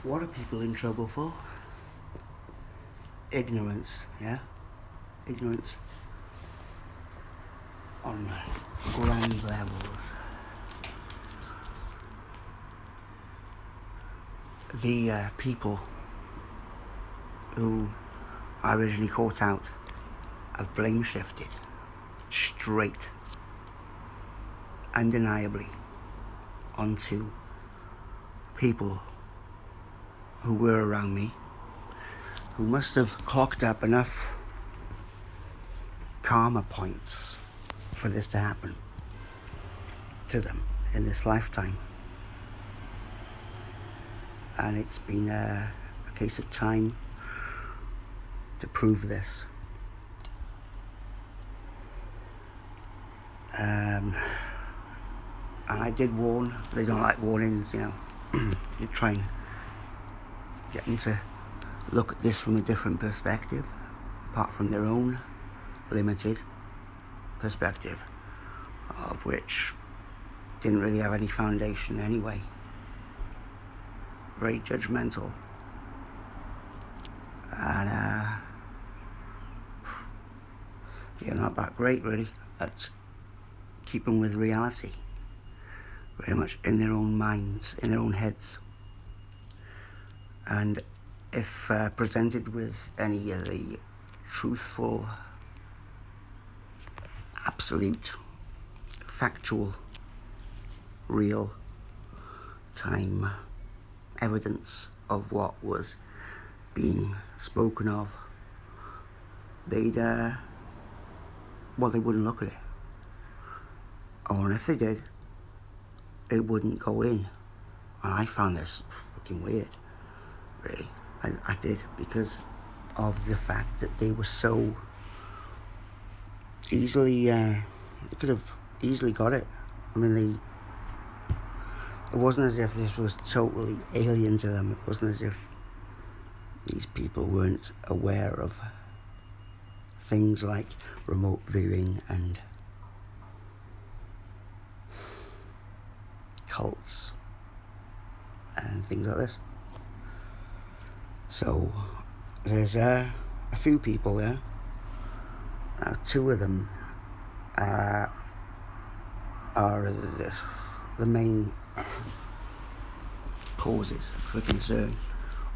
What are people in trouble for? Ignorance, yeah? Ignorance on grand levels. The people who I originally caught out have blame shifted straight, undeniably, onto people who were around me, who must have clocked up enough karma points for this to happen to them in this lifetime. And it's been a case of time to prove this. And I did warn. They don't like warnings, you know. You try and get them to look at this from a different perspective, apart from their own limited perspective, of which didn't really have any foundation anyway. Very judgmental. And yeah, not that great really at keeping with reality. Very much in their own minds, in their own heads. And if presented with any of the truthful, absolute, factual, real time evidence of what was being spoken of, they'd well, they wouldn't look at it. Or if they did, it wouldn't go in. And I found this fucking weird, really. I did, because of the fact that they were so easily, they could have easily got it. I mean, it wasn't as if this was totally alien to them. It wasn't as if these people weren't aware of things like remote viewing and cults and things like this. So there's a few people there. Two of them are the main causes for concern,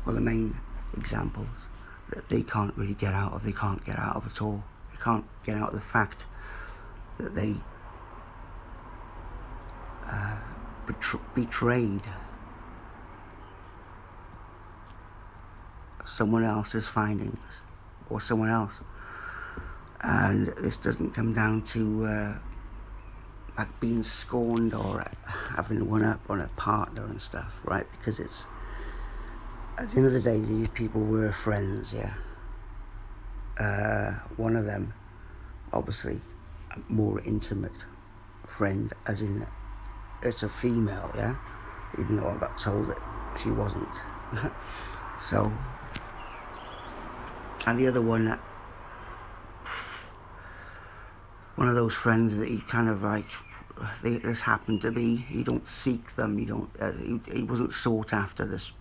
or the main examples that they can't really get out of. They can't get out of at all. They can't get out of the fact that they betrayed someone else's findings, or someone else. And this doesn't come down to like being scorned or having one up on a partner and stuff, right? Because it's, at the end of the day, these people were friends, yeah. One of them, obviously, a more intimate friend, as in, it's a female, yeah? Even though I got told that she wasn't. So, and the other one, one of those friends that you kind of like, this happened to be, you don't seek them, you don't, he wasn't sought after, this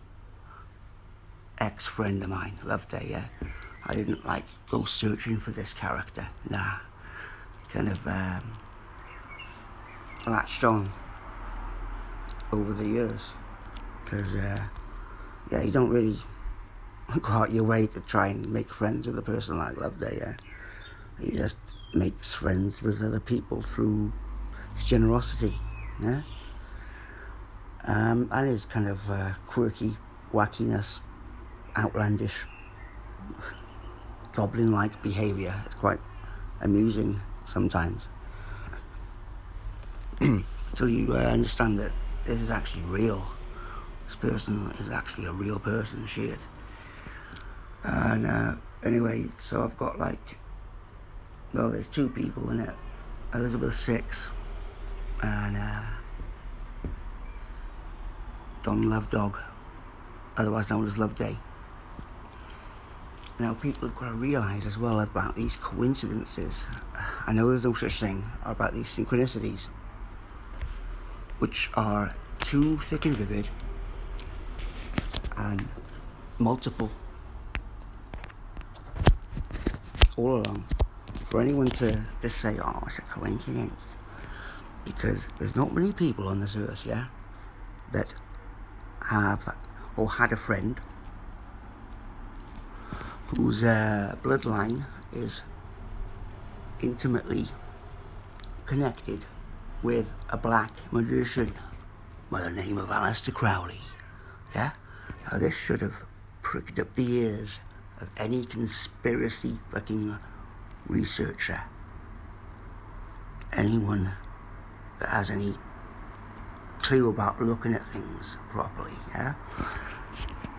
ex-friend of mine, Loveday, yeah. I didn't like go searching for this character, nah. Kind of latched on over the years, because yeah, you don't really go out your way to try and make friends with a person like Loveday, yeah. He just makes friends with other people through his generosity, yeah. And his kind of quirky wackiness, outlandish, goblin-like behaviour. It's quite amusing sometimes. Until you understand that this is actually real. This person is actually a real person, shit. And anyway, so I've got like, well, there's two people in it. Elizabeth Six and Don Lovedog, otherwise known as Loveday. Now, people have got to realise as well about these coincidences. I know there's no such thing about these synchronicities, which are too thick and vivid and multiple all along. For anyone to just say, oh, it's a coincidence, because there's not many people on this earth, yeah, that have or had a friend whose bloodline is intimately connected with a black magician by the name of Aleister Crowley. Yeah? Now this should have pricked up the ears of any conspiracy fucking researcher. Anyone that has any clue about looking at things properly, yeah?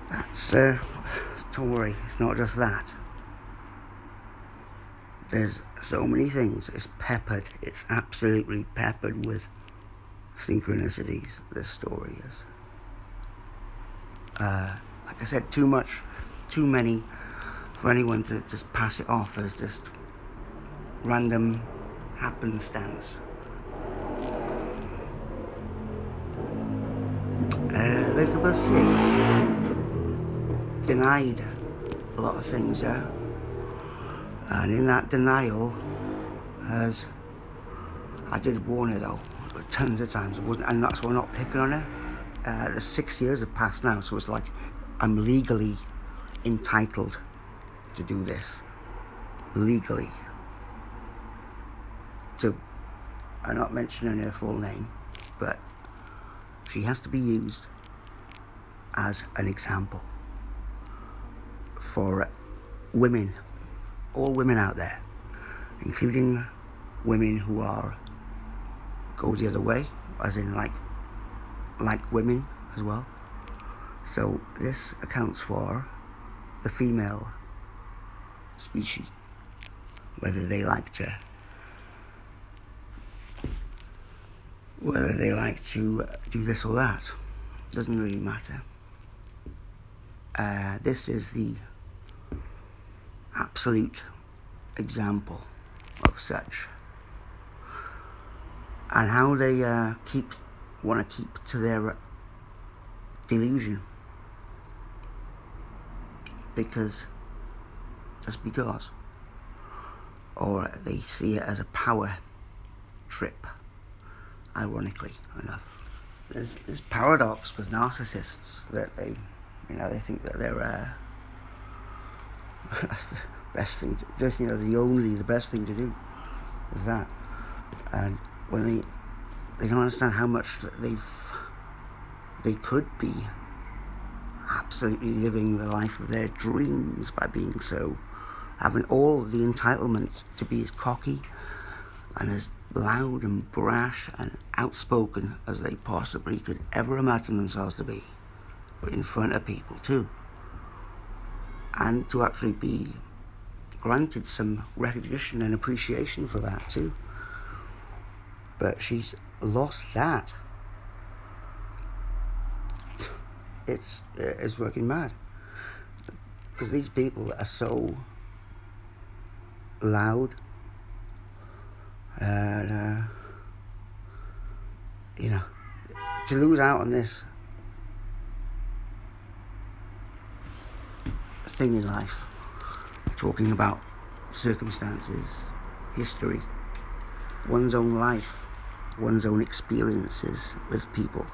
That's, don't worry, it's not just that. There's so many things. It's absolutely peppered with synchronicities, this story is. Like I said, too many for anyone to just pass it off as just random happenstance. Elizabeth VI denied a lot of things, yeah? And in that denial, I did warn her though, tons of times, and that's why I'm not picking on her. The 6 years have passed now, so it's like I'm legally entitled to do this. Legally. I'm not mentioning her full name, but she has to be used as an example for women, all women out there, including women who go the other way, as in like women as well. So this accounts for the female species, whether they like to do this or that, doesn't really matter. This is the absolute example of such, and how they want to keep to their delusion, because, or they see it as a power trip. Ironically enough, there's paradox with narcissists that they think that they're that's the best thing to, the best thing to do is that, and when they don't understand how much that they could be absolutely living the life of their dreams by being so, having all the entitlement to be as cocky and as loud and brash and outspoken as they possibly could ever imagine themselves to be, but in front of people too, and to actually be granted some recognition and appreciation for that too. But she's lost that. It's working mad, because these people are so loud and to lose out on this thing in life, talking about circumstances, history, one's own life, one's own experiences with people,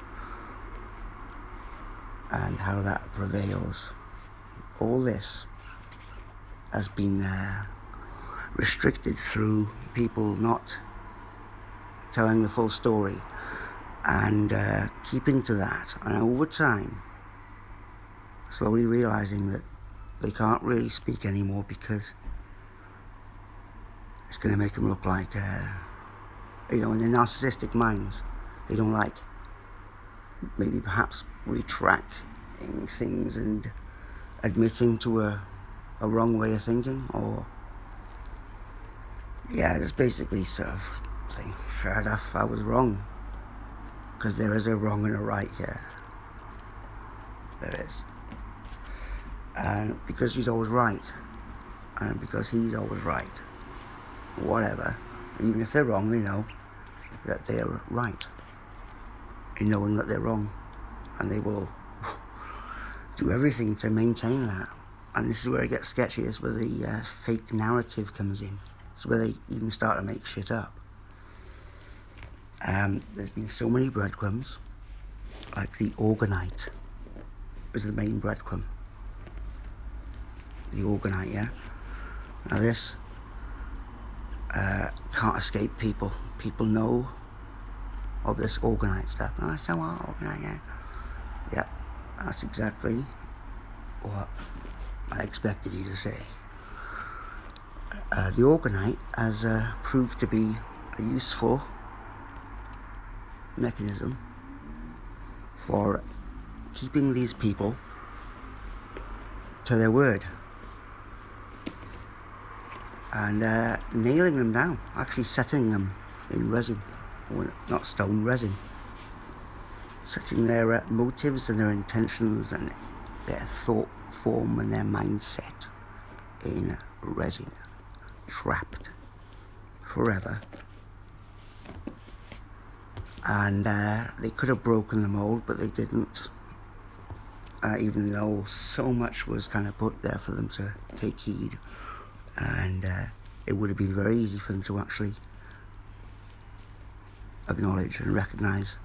and how that prevails. All this has been restricted through people not telling the full story and keeping to that, and over time slowly realizing that they can't really speak anymore, because it's going to make them look like in their narcissistic minds, they don't like maybe perhaps retracting things and admitting to a wrong way of thinking, or just basically sort of saying, fair enough, I was wrong, because there is a wrong and a right here. There is. And because she's always right, and because he's always right, whatever, even if they're wrong, they know that they're right, in knowing that they're wrong, and they will do everything to maintain that. And this is where it gets sketchy, is where the fake narrative comes in. It's where they even start to make shit up. There's been so many breadcrumbs, like the orgonite is the main breadcrumb. The orgonite, yeah? Now this can't escape people. People know of this orgonite stuff. Oh, so what, orgonite, yeah? Yep, that's exactly what I expected you to say. The orgonite has proved to be a useful mechanism for keeping these people to their word and nailing them down, actually setting them in resin, or not stone, resin, setting their motives and their intentions and their thought form and their mindset in resin, trapped forever. And they could have broken the mold, but they didn't, even though so much was kind of put there for them to take heed. And it would have been very easy for them to actually acknowledge and recognise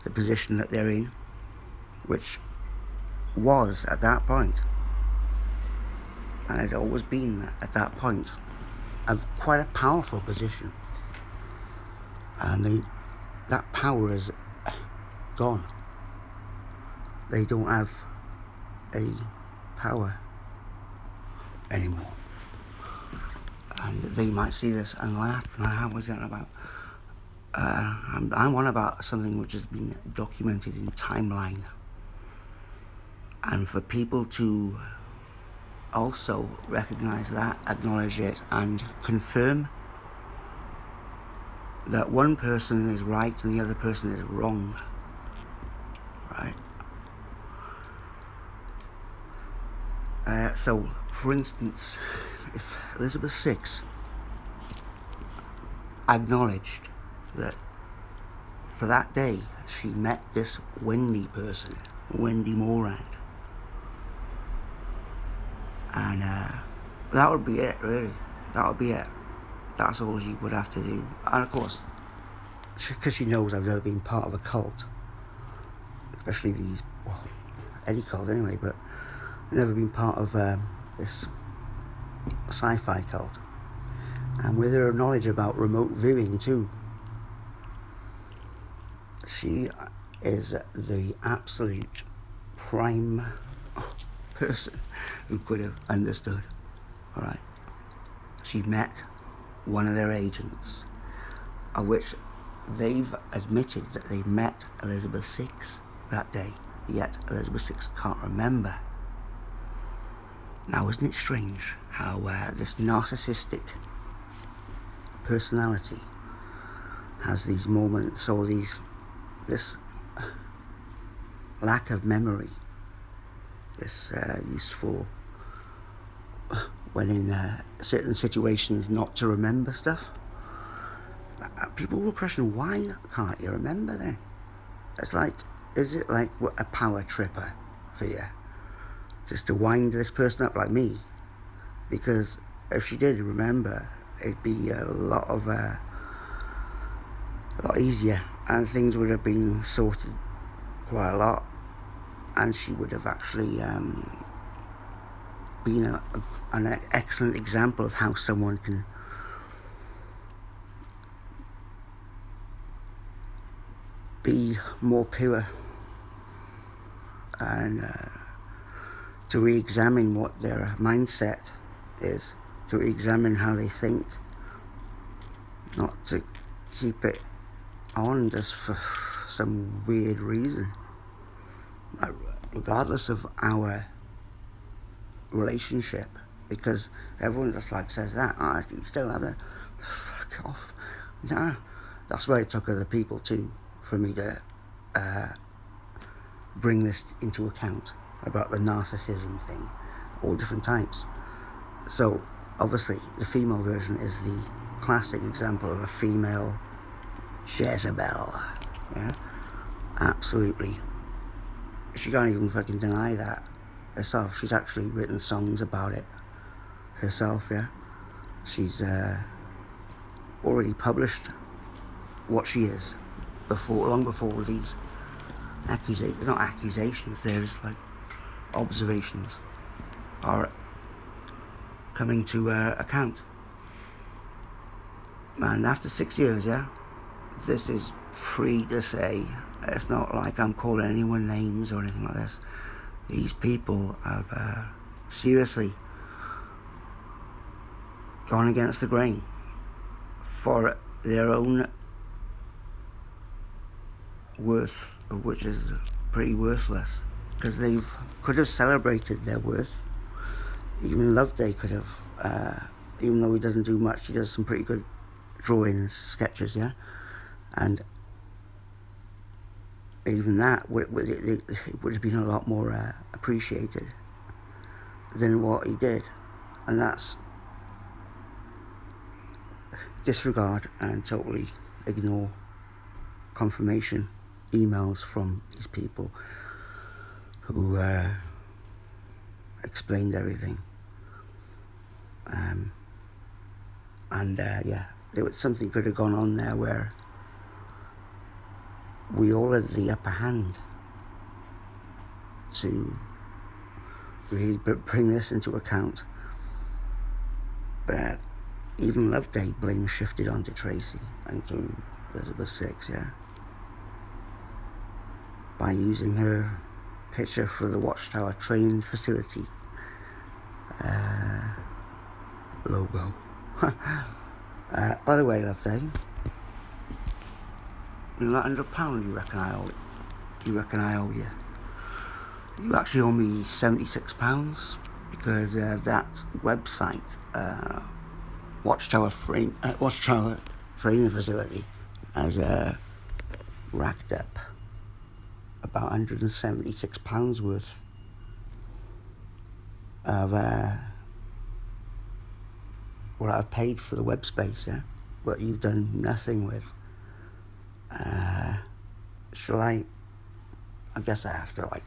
the position that they're in, which was at that point, and had always been at that point, quite a powerful position. And that power is gone. They don't have any power anymore. And they might see this and laugh. What's that about? I'm on about something which has been documented in timeline. And for people to also recognise that, acknowledge it, and confirm that one person is right and the other person is wrong, right? So, for instance, if Elizabeth VI acknowledged that for that day she met this Wendy person, Wendy Morand, and that would be it, really. That would be it. That's all she would have to do. And of course, because she knows I've never been part of a cult, especially these, well, any cult anyway, but never been part of this sci-fi cult. And with her knowledge about remote viewing too, she is the absolute prime person who could have understood. Alright, she met one of their agents, of which they've admitted that they met Elizabeth VI that day, yet Elizabeth VI can't remember. Now, isn't it strange how this narcissistic personality has these moments, or this lack of memory, this useful, when in certain situations, not to remember stuff. People will question, why can't you remember then? It's like, is it like a power tripper for you? Just to wind this person up like me? Because if she did remember, it'd be a lot easier, and things would have been sorted quite a lot, and she would have actually been an excellent example of how someone can be more pure and to re-examine what their mindset is, to re-examine how they think, not to keep it on just for some weird reason. Regardless of our relationship, because everyone just like says that, you still have a fuck off. Nah, that's why it took other people too for me to bring this into account about the narcissism thing, all different types. So obviously the female version is the classic example of a female Jezebel, yeah, absolutely. She can't even fucking deny that. herself. She's actually written songs about it herself, yeah. She's already published what she is long before these accusations, not accusations, there's like observations are coming to account. And after 6 years, yeah, this is free to say. It's not like I'm calling anyone names or anything like this. These people have seriously gone against the grain for their own worth, which is pretty worthless, because they could have celebrated their worth. Even Loveday could have, even though he doesn't do much, he does some pretty good drawings, sketches, yeah, and even that it would have been a lot more appreciated than what he did. And that's disregard and totally ignore confirmation emails from these people who explained everything. Yeah, there was something could have gone on there where we all had the upper hand to really bring this into account. But even Loveday blame shifted onto Tracy and to Elizabeth Six, yeah, by using her picture for the Watchtower training facility logo. By the way, Loveday, that £100 you reckon I owe you? You actually owe me £76 because that website, Watchtower training facility, has racked up about £176 worth of what I've paid for the web space, yeah, but you've done nothing with. Shall I guess I have to like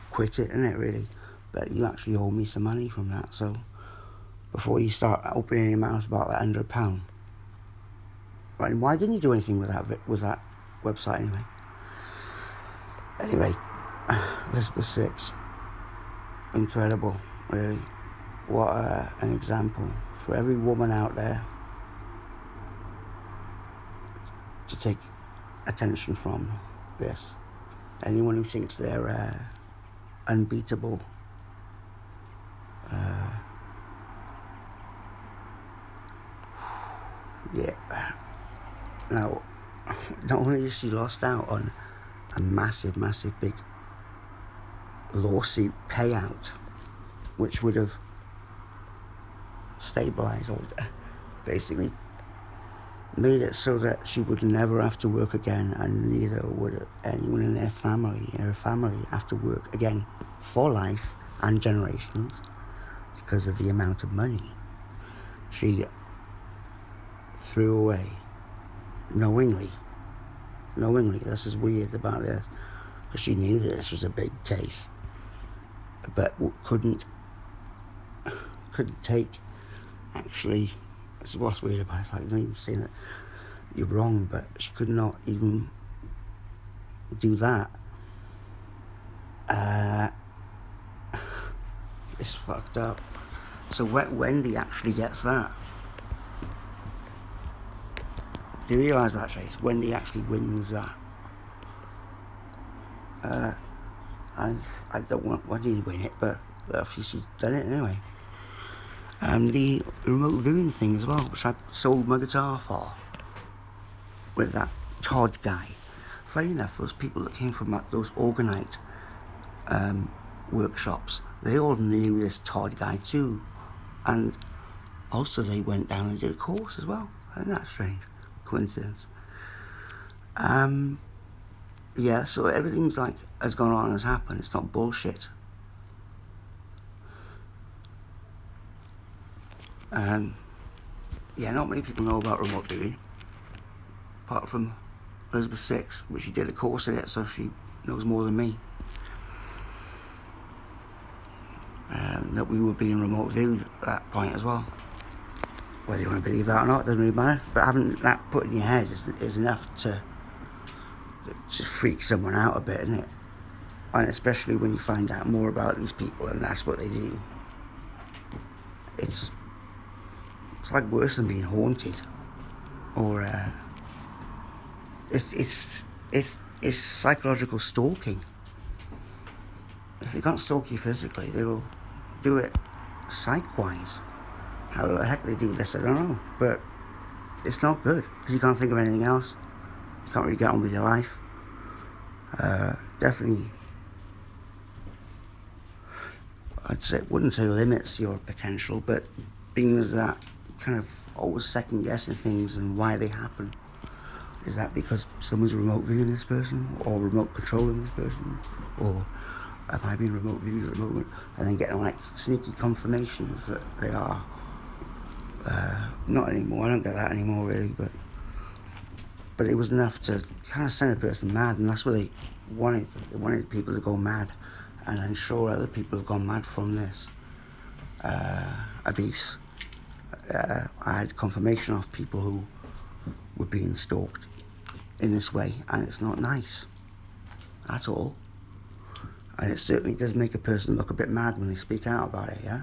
quit it, innit, really? But you actually owe me some money from that, so before you start opening your mouth about that £100, right? And why didn't you do anything with that website anyway? Elizabeth Six, incredible, really. What an example for every woman out there to take attention from this. Anyone who thinks they're unbeatable, yeah. Now, not only has she lost out on a massive big lawsuit payout, which would have stabilized or basically made it so that she would never have to work again, and neither would anyone in her family have to work again for life and generations because of the amount of money she threw away knowingly. This is weird about this, because she knew that this was a big case, but couldn't take, actually, this is what's weird about it. Like, I'm not even saying that you're wrong, but she could not even do that. It's fucked up. So Wendy actually gets that. Do you realise that, Chase? Wendy actually wins that. I don't want Wendy to win it, but she's done it anyway. The remote viewing thing as well, which I sold my guitar for, with that Todd guy. Funny enough, those people that came from those Orgonite workshops, they all knew this Todd guy too, and also they went down and did a course as well. Isn't that strange? Coincidence. Yeah, so everything's like has gone on, has happened. It's not bullshit. Yeah, not many people know about remote viewing, apart from Elizabeth Six, which she did a course in it, so she knows more than me. that we were being remote viewed at that point as well. Whether you want to believe that or not doesn't really matter, but having that put in your head is enough to freak someone out a bit, isn't it? And especially when you find out more about these people and that's what they do. It's like worse than being haunted, or it's psychological stalking. If they can't stalk you physically, they will do it psych-wise. How the heck they do this, I don't know, but it's not good because you can't think of anything else. You can't really get on with your life. Definitely, wouldn't say limits your potential, but things that kind of always second guessing things and why they happen. Is that because someone's remote viewing this person, or remote controlling this person, or am I being remote viewed at the moment? And then getting like sneaky confirmations that they are. Not anymore. I don't get that anymore really, but it was enough to kind of send a person mad, and that's what they wanted. They wanted people to go mad, and I'm sure other people have gone mad from this abuse. I had confirmation of people who were being stalked in this way, and it's not nice at all. And it certainly does make a person look a bit mad when they speak out about it, yeah?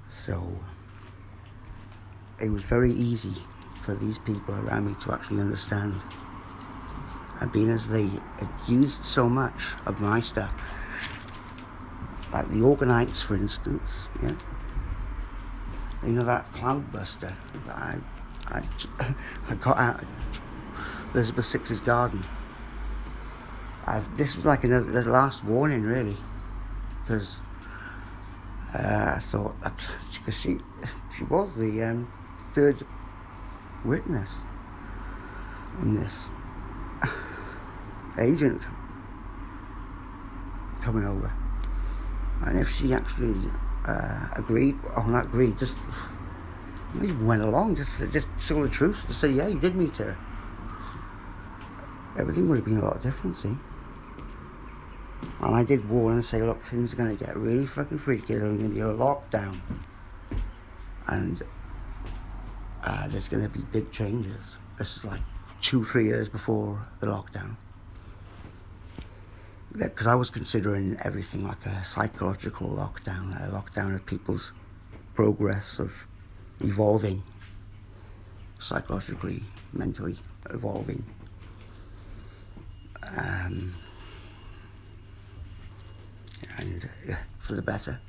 So it was very easy for these people around me to actually understand. And being as they had used so much of my stuff, like the Organites, for instance, yeah? You know that Cloudbuster that I got out of Elizabeth Six's garden? This was like the last warning, really, because I thought, because she was the third witness in this agent coming over, and if she actually agreed, or not agreed, just even went along, just saw the truth, to say, yeah, you did meet her, everything would have been a lot different, see? And I did warn and say, look, things are going to get really fucking freaky, there's going to be a lockdown, and there's going to be big changes. This is like 2-3 years before the lockdown. Because I was considering everything like a psychological lockdown, a lockdown of people's progress of evolving, psychologically, mentally evolving. And for the better.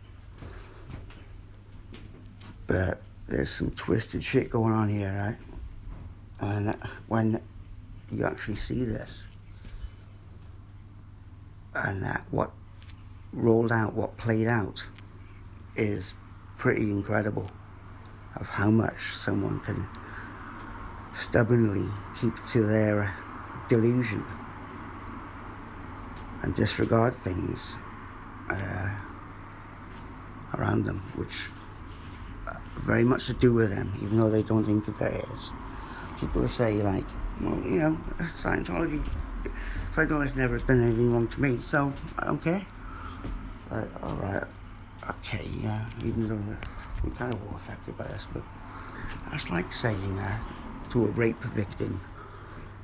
But there's some twisted shit going on here, right? And when you actually see this, and that what rolled out, what played out, is pretty incredible, of how much someone can stubbornly keep to their delusion and disregard things around them, which very much to do with them, even though they don't think that there is. People say, like, well, you know, Scientology never done anything wrong to me, so I don't care. Like, alright, okay, yeah, even though we're kind of all affected by this, but that's like saying to a rape victim,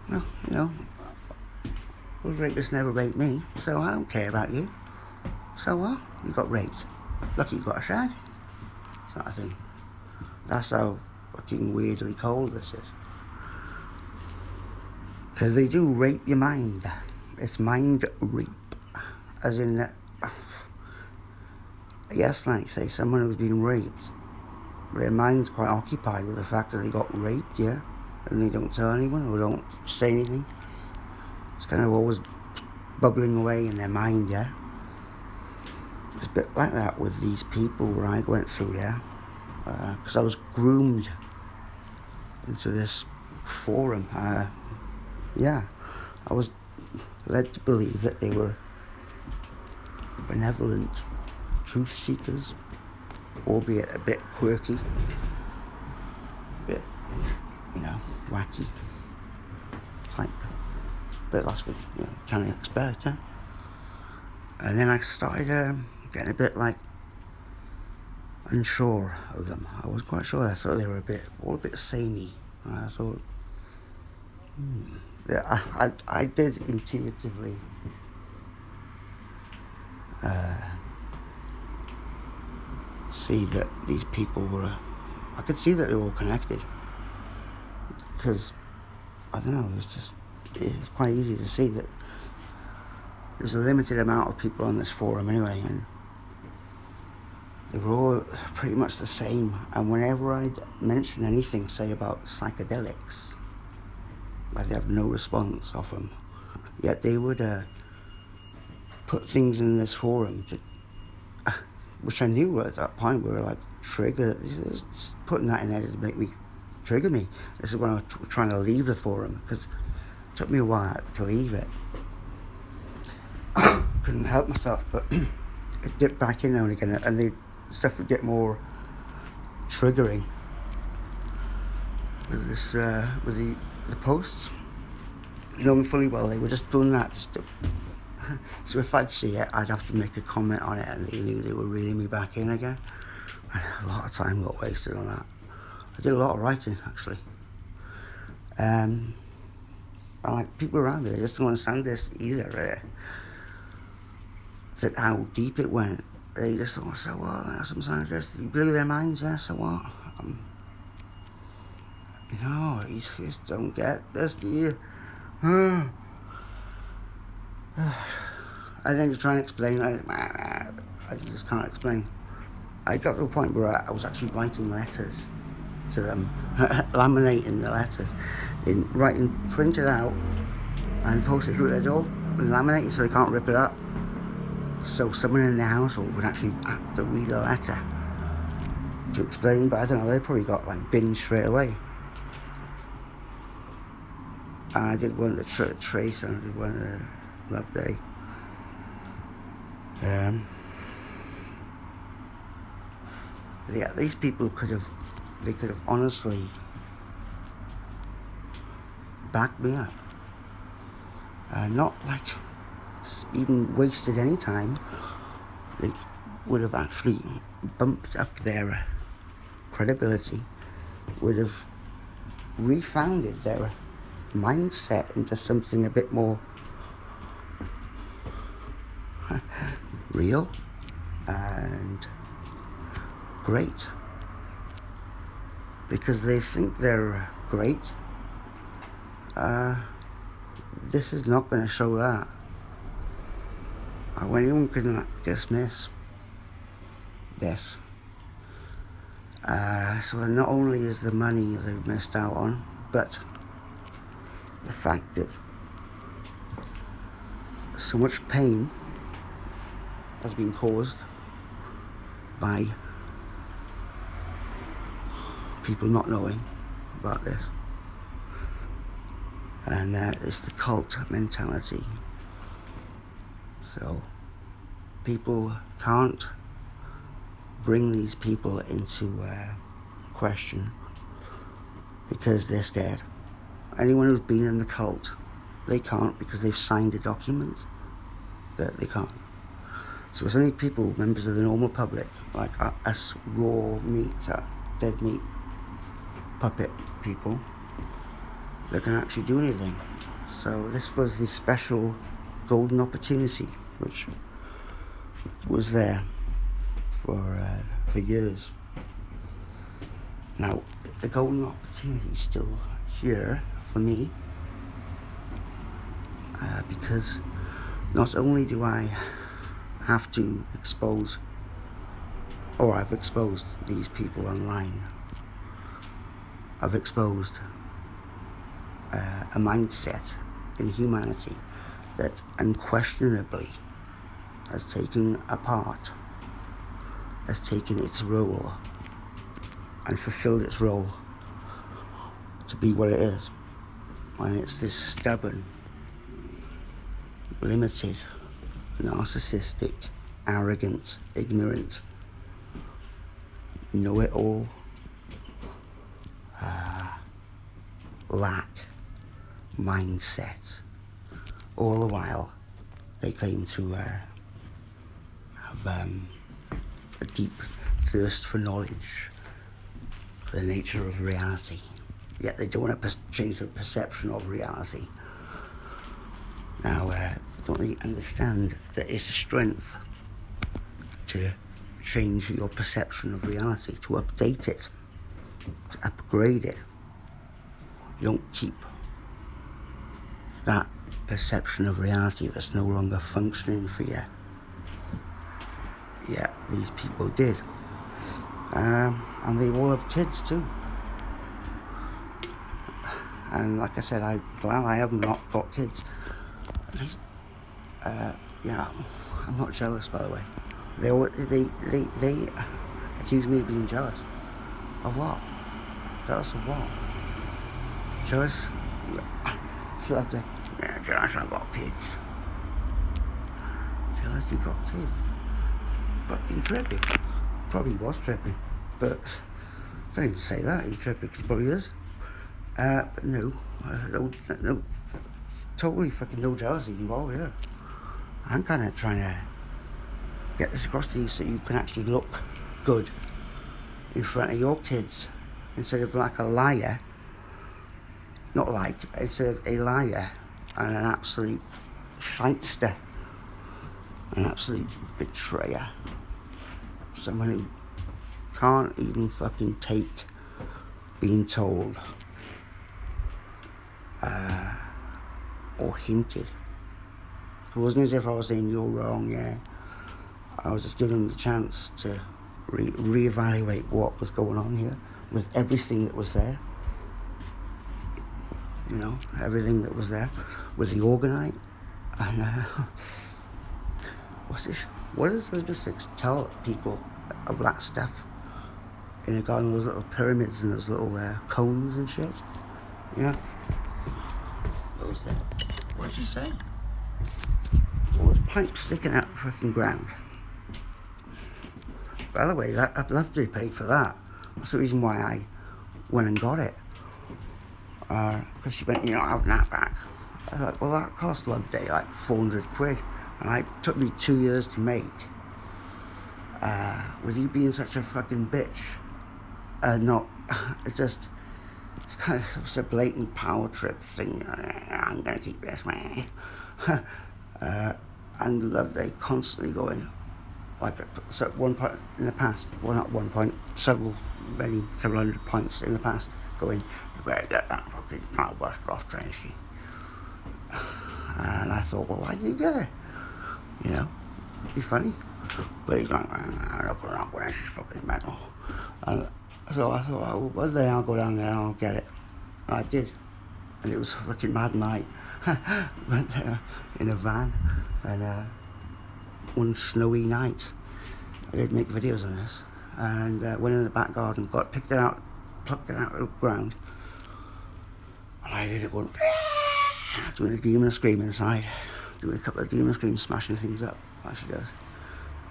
well, you know, the rapist never raped me, so I don't care about you. So what? You got raped. Lucky you got a shag. Sort of thing. That's how fucking weirdly cold this is. Because they do rape your mind. It's mind rape. As in, yes, like say someone who's been raped, their mind's quite occupied with the fact that they got raped, yeah? And they don't tell anyone or don't say anything. It's kind of always bubbling away in their mind, yeah? It's a bit like that with these people where I went through, yeah? Because I was groomed into this forum. Yeah, I was led to believe that they were benevolent truth seekers, albeit a bit quirky, a bit, you know, wacky type. But that's what you know, kind of expect, huh? And then I started getting a bit like unsure of them. I wasn't quite sure. I thought they were all a bit samey. And I thought, yeah, I did intuitively see that these people were. I could see that they were all connected because I don't know. It's quite easy to see that there's a limited amount of people on this forum anyway, and they were all pretty much the same. And whenever I'd mention anything, say about psychedelics, I'd have no response off them. Yet they would put things in this forum to, which I knew at that point were like putting that in there to trigger me. This is when I was trying to leave the forum, because it took me a while to leave it. Couldn't help myself, but it dipped back in now and again, and the stuff would get more triggering with this with the posts. Knowing fully well they were just doing that so if I'd see it, I'd have to make a comment on it, and they knew they were reeling me back in again. A lot of time got wasted on that. I did a lot of writing, actually. And like people around me, they just don't understand this either. That how deep it went. They just thought, so what? Some scientists, you blew their minds, yeah, so what? No, you just don't get this, do you? And then you try and explain, I just can't explain. I got to a point where I was actually writing letters to them, laminating the letters, printed out and posted through their door, and laminated so they can't rip it up. So someone in the household would actually have to read a letter to explain, but I don't know, they probably got like binned straight away. And I did one to Trace, and I did one to Loveday. Yeah, these people could have honestly backed me up. Not like even wasted any time. They would have actually bumped up their credibility, would have refounded their mindset into something a bit more real and great, because they think they're great. This is not going to show that. Anyone can dismiss this. So not only is the money they've missed out on, but the fact that so much pain has been caused by people not knowing about this. And it's the cult mentality. So people can't bring these people into question because they're scared. Anyone who's been in the cult, they can't, because they've signed a document that they can't. So it's only people, members of the normal public, like us raw meat, dead meat puppet people, that can actually do anything. So this was the special golden opportunity, which was there for years. Now, the golden opportunity is still here for me, because not only do I have to expose, or I've exposed these people online, I've exposed a mindset in humanity that unquestionably has taken apart, has taken its role and fulfilled its role to be what it is. And it's this stubborn, limited, narcissistic, arrogant, ignorant, know-it-all, lack mindset. All the while they claim to have a deep thirst for knowledge, for the nature of reality. Yet they don't want to change their perception of reality. Now, don't they understand that it's a strength to change your perception of reality, to update it, to upgrade it. You don't keep that perception of reality that's no longer functioning for you. Yeah, these people did. And they all have kids too. And like I said, I'm glad I have not got kids. Yeah, I'm not jealous, by the way. They accuse me of being jealous. Of what? Jealous of what? Jealous? So I have to, yeah, jealous I got kids. Jealous you got kids. Fucking trippy. Probably was trippy. But I can't even say that. He's trippy because he probably is. But no, totally fucking no jealousy involved here. I'm kind of trying to get this across to you so you can actually look good in front of your kids instead of like a liar. Not like, instead of a liar and an absolute shyster, an absolute betrayer, someone who can't even fucking take being told or hinted. It wasn't as if I was saying you're wrong, yeah. I was just giving them the chance to reevaluate what was going on here with everything that was there. You know, everything that was there with the orgonite. And what's this? What does Elizabeth VI tell people of that stuff in a garden, those little pyramids and those little cones and shit? You know? What did she say? Well, there's pipes sticking out the fucking ground. By the way, I'd love to be paid for that. That's the reason why I went and got it. Because she went, having that back. I thought, well, that cost Loveday like 400 quid. And it took me 2 years to make. With you being such a fucking bitch. It's kind of a blatant power trip thing. I'm going to keep this, man. And Loveday constantly going, like at one point in the past, well, not one point, several hundred points in the past, going, you better get that fucking power buster off, Tracy. And I thought, well, why didn't you get it? You know, it'd be funny. But he's like, look around where she's fucking metal. And so I thought, oh, one day I'll go down there and I'll get it. And I did. And it was a fucking mad night. Went there in a van, and one snowy night, I did make videos on this, and went in the back garden, picked it out, plucked it out of the ground, and I did it going, doing a demon scream inside, doing a couple of demon screams, smashing things up, like she does,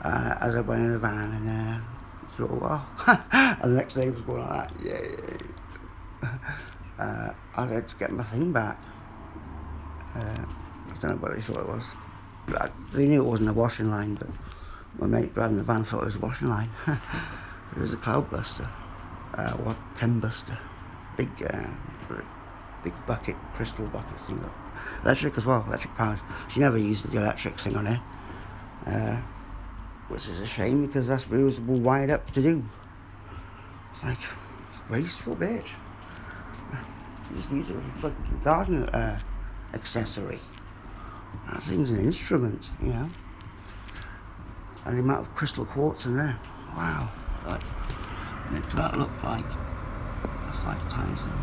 as I went in the van, and thought, well, and the next day was going like that, yeah. I had to get my thing back. I don't know what they thought it was. They knew it wasn't a washing line, but my mate driving the van thought it was a washing line. It was a cloudbuster, or chembuster, big bucket, crystal bucket thing. Electric as well, electric powered. She never used the electric thing on it, which is a shame because that's what it was wired up to do. It's like, wasteful bitch. You just use it for a fucking garden accessory. That thing's an instrument, you know. And the amount of crystal quartz in there. Wow. Like, makes that look like, that's like a tiny thing.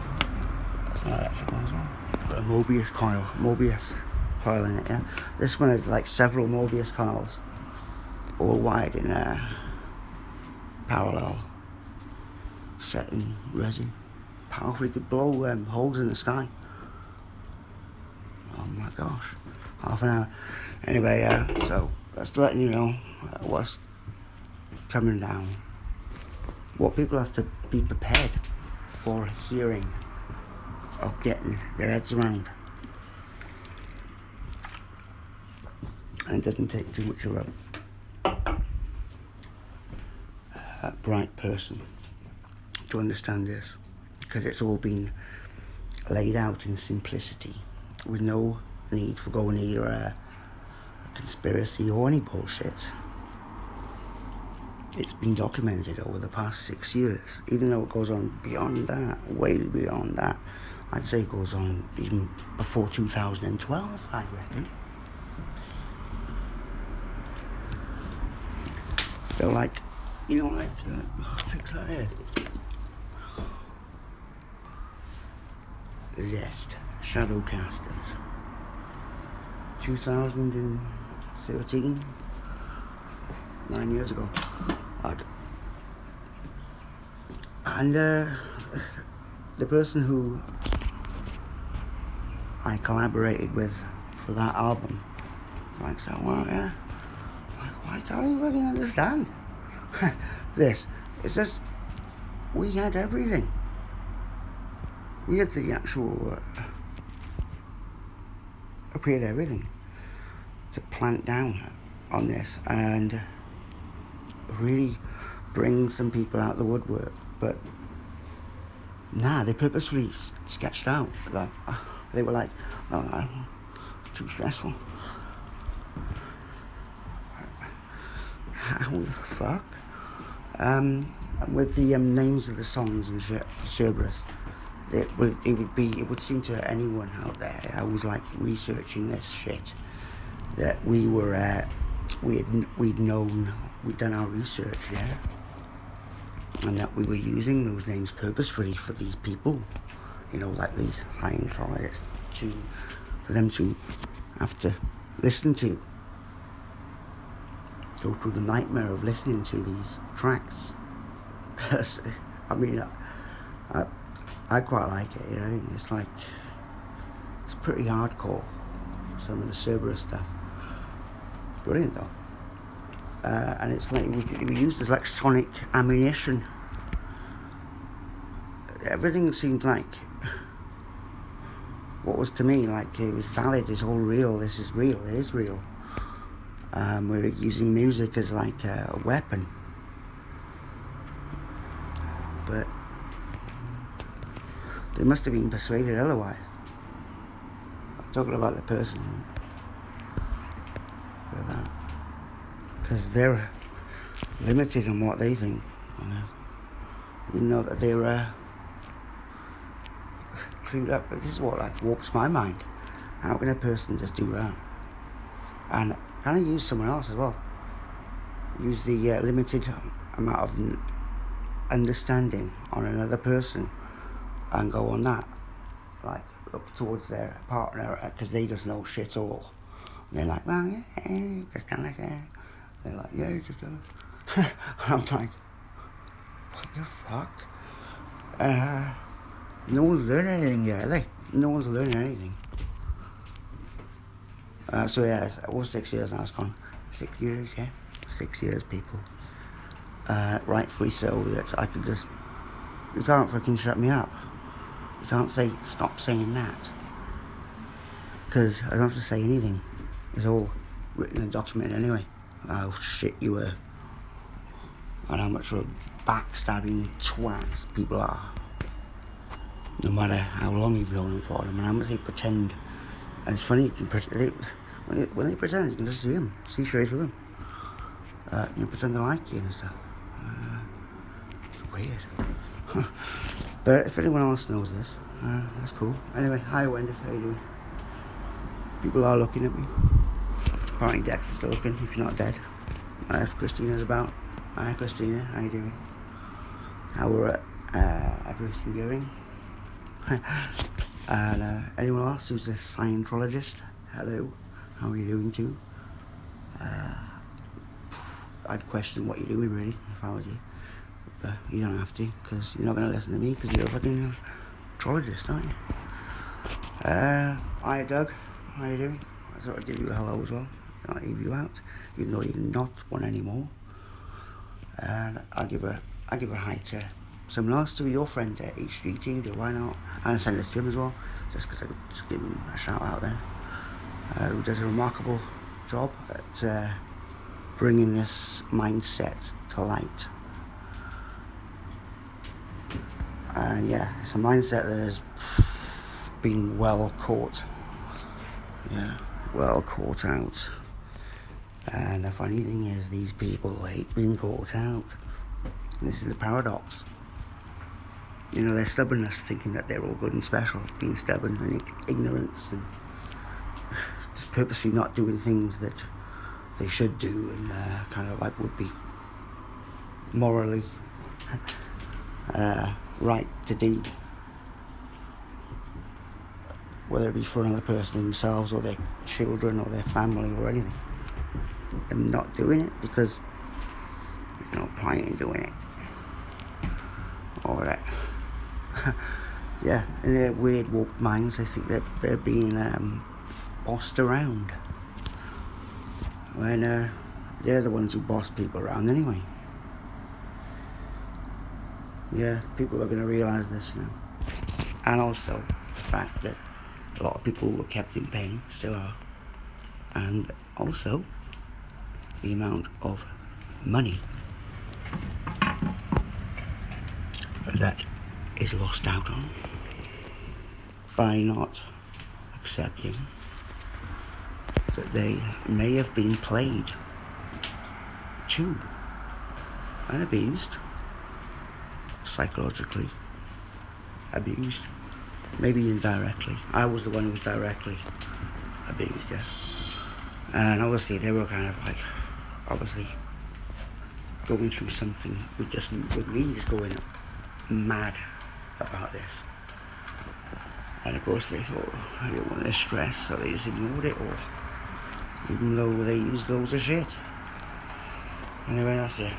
That's an electric one as well. Got a Mobius coil in it, yeah. This one has like several Mobius coils, all wired in parallel, set in resin. Powerfully could blow holes in the sky. Oh my gosh, half an hour. Anyway, so that's letting you know what's coming down. What people have to be prepared for hearing or getting their heads around. And it doesn't take too much of a bright person to understand this, because it's all been laid out in simplicity with no need for going near a conspiracy or any bullshit. It's been documented over the past 6 years, even though it goes on beyond that, way beyond that. I'd say it goes on even before 2012, I reckon. So like, fix that here. Zest, Shadowcasters, 2013, 9 years ago. And the person who I collaborated with for that album, like, so, well, yeah, like, I don't even fucking understand this. It's just, we had everything. We had the actual, we had everything to plant down on this and really bring some people out of the woodwork. But nah, they purposefully sketched out. Like, they were like, oh, too stressful. How the fuck? With the names of the songs and shit for Cerberus, it would seem to anyone out there who was like researching this shit that we were we'd done our research, yeah, and that we were using those names purposefully for these people, like these Scientologists, for them to have to listen to, go through the nightmare of listening to these tracks. Because, I mean, I quite like it, it's like, it's pretty hardcore, some of the Cerberus stuff. Brilliant though. And it's like, we used as like sonic ammunition. Everything seemed like, what was to me, like it was valid, it's all real, this is real, it is real. We're using music as like a weapon. But they must have been persuaded otherwise. I'm talking about the person. Because they're limited in what they think. That they're clued up. But this is what like warps my mind. How can a person just do that? And kind of use someone else as well. Use the limited amount of understanding on another person and go on that, like look towards their partner, because they just know shit all. And they're like, well, yeah, just kind of like that. They're like, yeah, just and I'm like, what the fuck? No one's learning anything yet, are they? No one's learning anything. So yeah, it was 6 years now, it's gone. 6 years, yeah. 6 years, people. Rightfully so, that I could just, you can't fucking shut me up. You can't say, stop saying that. Because I don't have to say anything. It's all written and documented anyway. How shit you were. And how much of a backstabbing twats people are. No matter how long you've known them for them, and how much they pretend. And it's funny, when they pretend, you can just see them, see straight through them. Pretend they like you and stuff. It's weird. But if anyone else knows this, that's cool. Anyway, hi Wendy, how you doing? People are looking at me. Apparently Dex is still looking, if you're not dead. If Christina's about. Hi Christina, how you doing? How are everything going? And anyone else who's a Scientologist, hello, how are you doing too? I'd question what you're doing really, if I was you. But you don't have to, because you're not going to listen to me, because you're a fucking astrologist, aren't you? Hi Doug, how you doing? I thought I'd give you a hello as well, not leave you out, even though you're not one anymore. And I'll give a hi to someone else, to your friend HGT, why not? And send this to him as well, just because I could just give him a shout out there. Who does a remarkable job at bringing this mindset to light. And yeah, it's a mindset that has been well caught. Yeah, well caught out. And the funny thing is, these people hate being caught out. This is the paradox. You know, their stubbornness, thinking that they're all good and special, being stubborn and ignorance, and just purposely not doing things that they should do, and kind of like would be morally right to do, whether it be for another person themselves or their children or their family or anything. Them not doing it because there's no point in doing it, or that yeah, in their weird warped minds they think that they're being bossed around when they're the ones who boss people around anyway. Yeah, people are going to realise this now. And also the fact that a lot of people were kept in pain, still are. And also the amount of money that is lost out on by not accepting that they may have been played to and abused, psychologically abused, maybe indirectly. I was the one who was directly abused, yeah. And obviously they were kind of like, obviously going through something with me just going mad about this. And of course they thought I didn't want to stress, so they just ignored it all, even though they used loads of shit. Anyway, that's it.